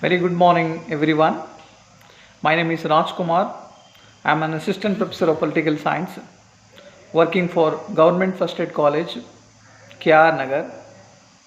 Very good morning, everyone. My name is Raj Kumar. I am an assistant professor of political science working for Government First Aid College, KR Nagar,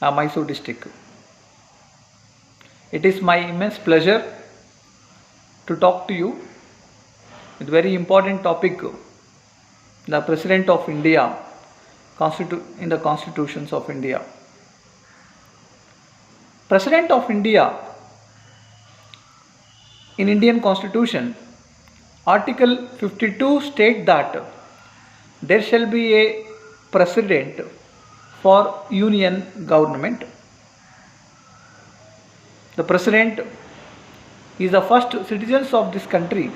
Mysore district. It is my immense pleasure to talk to you with very important topic, the President of India in the Constitutions of India. President of India in Indian Constitution, Article 52 states that there shall be a president for union government. The president is the first citizens of this country.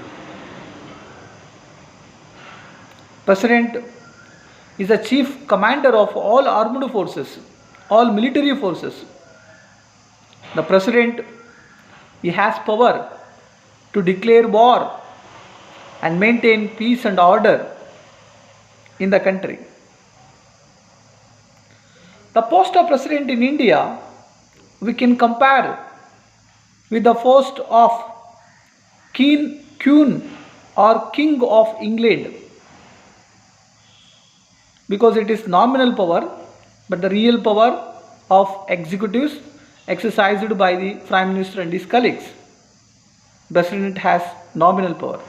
President is the chief commander of all armed forces, all military forces. The president, he has power to declare war and maintain peace and order in the country. The post of president in India we can compare with the post of Queen or King of England, because it is nominal power, but the real power of executives exercised by the Prime Minister and his colleagues. President has nominal power.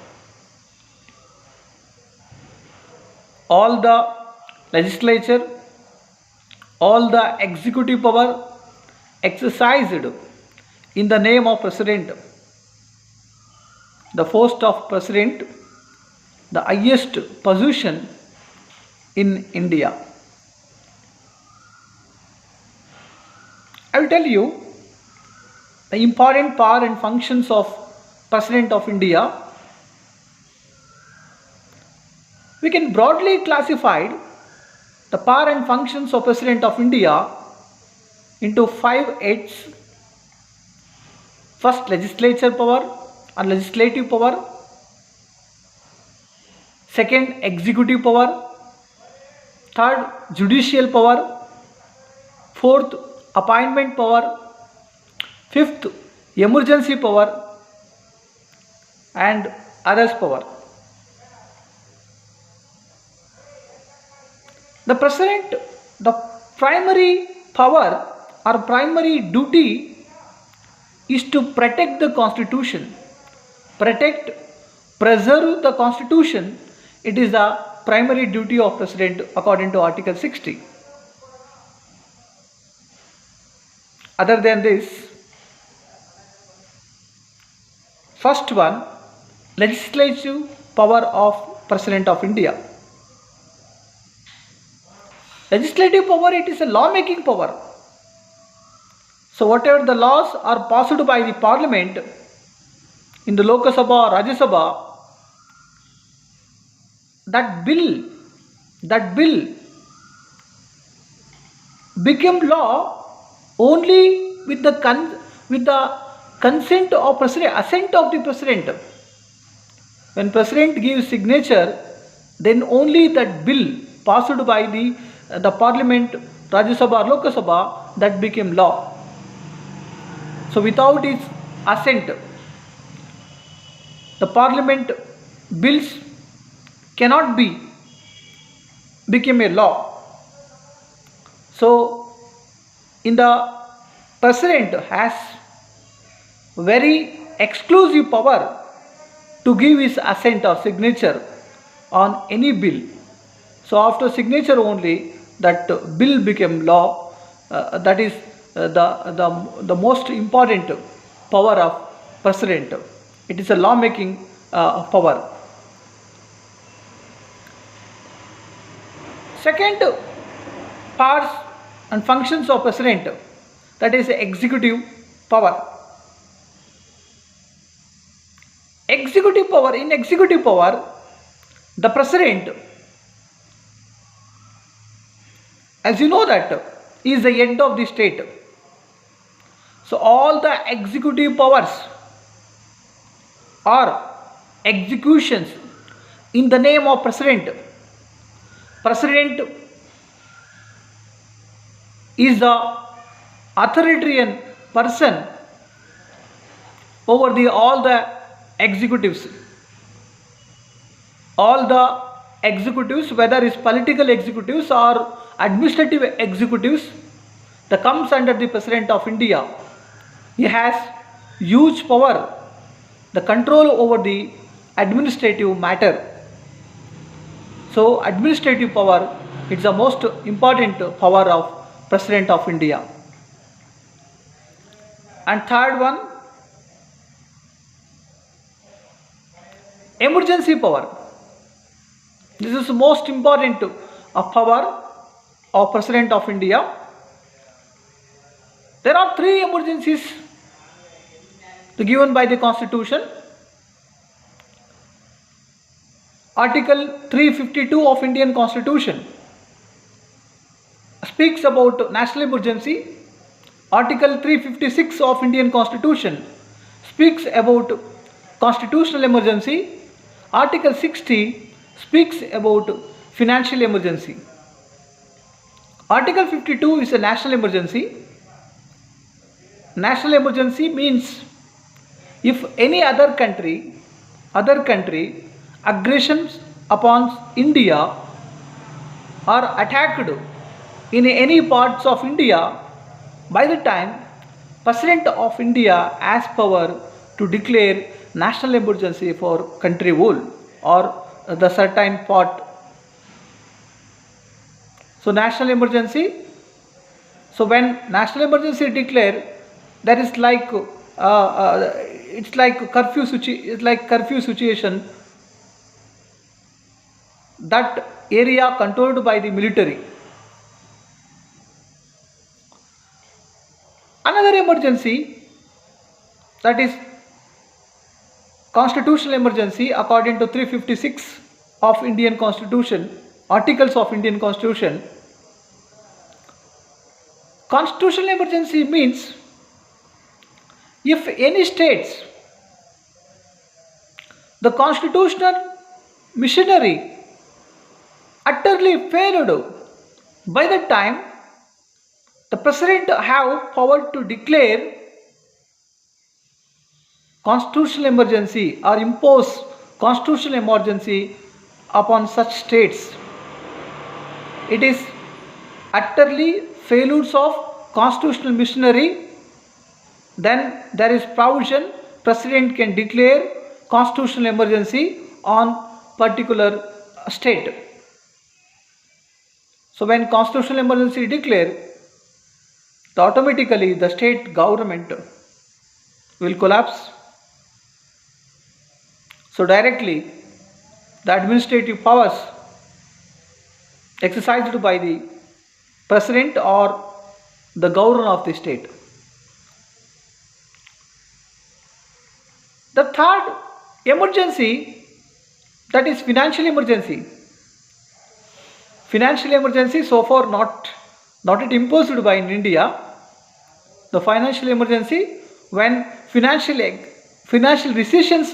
All the legislature, all the executive power exercised in the name of president. The post of president, the highest position in India. I will tell you the important power and functions of President of India. We can broadly classify the power and functions of President of India into 5 heads. First, legislature power or legislative power. Second, executive power. Third, judicial power. Fourth, appointment power. Fifth, emergency power, and others power. The president, the primary power or primary duty is to protect the constitution, preserve the constitution. It is the primary duty of president according to Article 60. Other than this, first one, legislative power of President of India. Legislative power, it is a law-making power. So whatever the laws are passed by the Parliament in the Lok Sabha or Rajya Sabha, that bill became law only with the consent of president, assent of the president. When president gives signature, then only that bill passed by the Parliament, Rajya Sabha or Lok Sabha, that became law. So without his assent, the Parliament bills cannot become a law. So in the president has very exclusive power to give his assent or signature on any bill. So after signature only that bill became law. That is the most important power of president. It is a law making power. Second parts and functions of president, that is executive power. Executive power, in executive power, the president, as you know, that is the head of the state. So all the executive powers or executions in the name of president. President is the authoritarian person over the all the executives. All the executives, whether it's political executives or administrative executives, that comes under the President of India. He has huge power, the control over the administrative matter. So administrative power is the most important power of President of India. And third one, emergency power. This is the most important power of President of India. There are three emergencies given by the Constitution. Article 352 of Indian Constitution speaks about national emergency. Article 356 of Indian Constitution speaks about constitutional emergency. Article 60 speaks about financial emergency. Article 52 is a national emergency. National emergency means if any other country aggressions upon India are attacked in any parts of India, by the time President of India has power to declare national emergency for country whole or the certain part. So national emergency. So when national emergency declared, that is like it's like curfew situation. That area controlled by the military. Another emergency, that is constitutional emergency according to 356 of Indian Constitution, articles of Indian Constitution. Constitutional emergency means if any states, the constitutional machinery utterly failed, by the time the President have power to declare constitutional emergency or impose constitutional emergency upon such states. It is utterly failures of constitutional machinery, then there is provision President can declare constitutional emergency on particular state. So when constitutional emergency declared, automatically the state government will collapse. So directly the administrative powers exercised by the President or the governor of the state. The third emergency, that is financial emergency. Financial emergency so far not it imposed by India. The financial emergency when financial recessions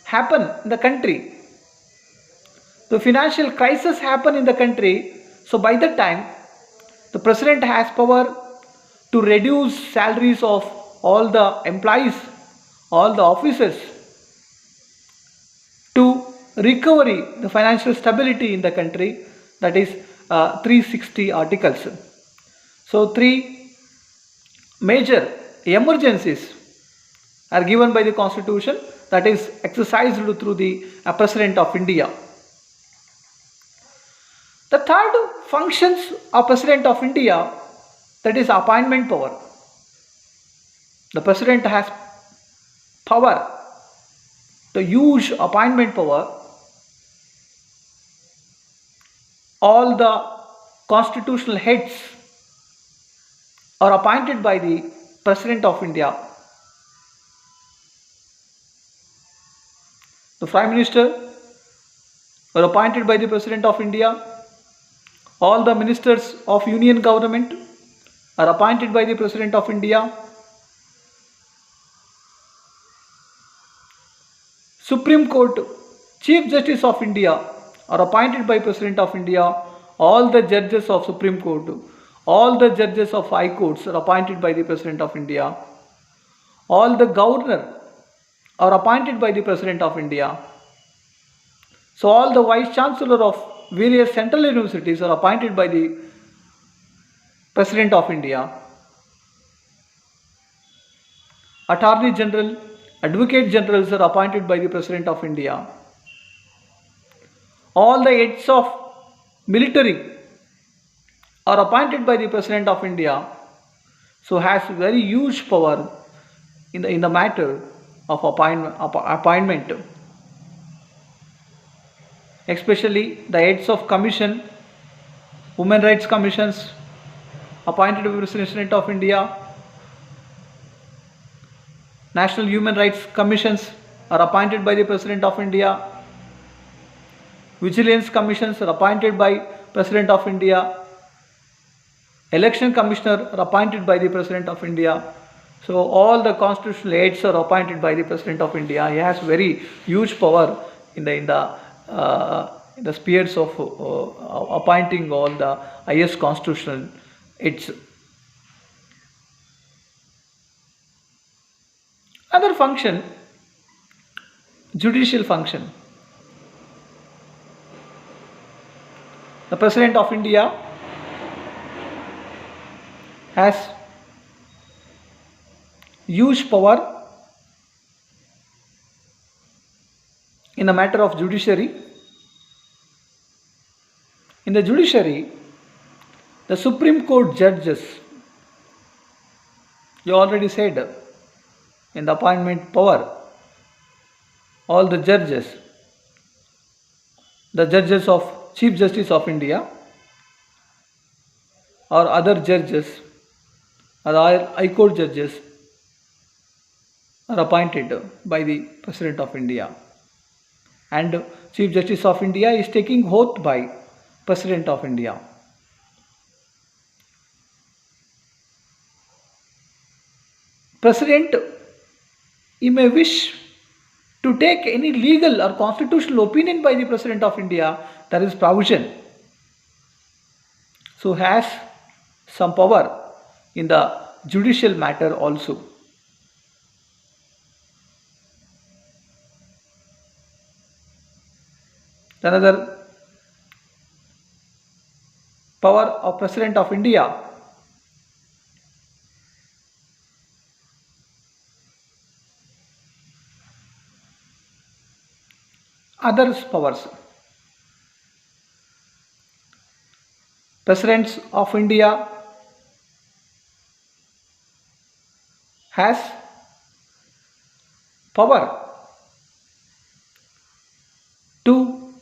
happen in the country. The financial crisis happen in the country. So by that time, the President has power to reduce salaries of all the employees, all the officers, to recovery the financial stability in the country. That is 360 articles. So three major emergencies are given by the Constitution, that is exercised through the President of India. The third functions of President of India, that is appointment power. The President has power to use appointment power. All the constitutional heads are appointed by the President of India. The Prime Minister are appointed by the President of India. All the ministers of Union government are appointed by the President of India. Supreme Court, Chief Justice of India are appointed by President of India. All the judges of Supreme Court, all the judges of High Courts are appointed by the President of India. All the governor are appointed by the President of India. So all the Vice Chancellor of various central universities are appointed by the President of India. Attorney General, Advocate Generals are appointed by the President of India. All the heads of military are appointed by the President of India. So has very huge power in the matter of appointment. Especially the heads of commission, women rights commissions appointed by the President of India. National Human Rights Commissions are appointed by the President of India. Vigilance Commissions are appointed by President of India. Election Commissioner are appointed by the President of India. So all the constitutional heads are appointed by the President of India. He has very huge power in the spheres of appointing all the highest constitutional heads. Other function, judicial function. The President of India has huge power in the matter of judiciary. In the judiciary, the Supreme Court judges, you already said, in the appointment power, all the judges, the judges of Chief Justice of India or other judges or High Court judges are appointed by the President of India, and Chief Justice of India is taking oath by President of India. President, he may wish to take any legal or constitutional opinion by the President of India. There is provision. So has some power in the judicial matter also. Another power of President of India, others powers. President of India has power to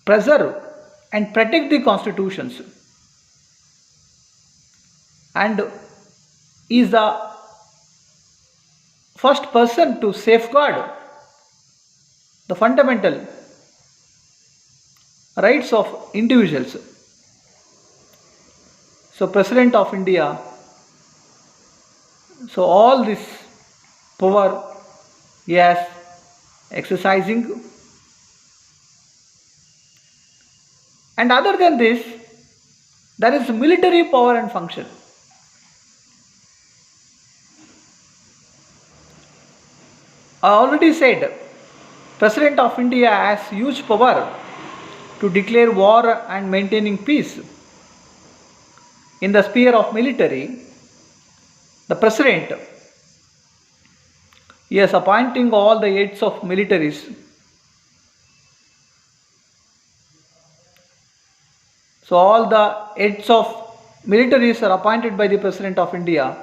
preserve and protect the constitutions, and is the first person to safeguard the fundamental rights of individuals. So President of India, so all this power he has exercising, and other than this there is military power and function. I already said President of India has huge power to declare war and maintaining peace. In the sphere of military, the President, he is appointing all the heads of militaries. So all the heads of militaries are appointed by the President of India.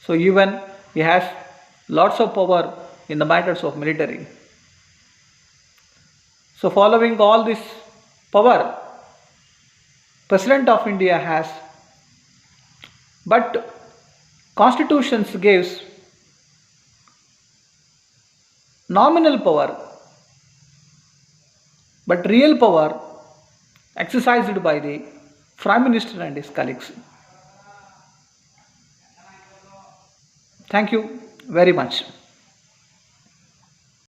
So even he has lots of power in the matters of military. So following all this power, President of India has, but Constitutions gives nominal power, but real power exercised by the Prime Minister and his colleagues. Thank you very much.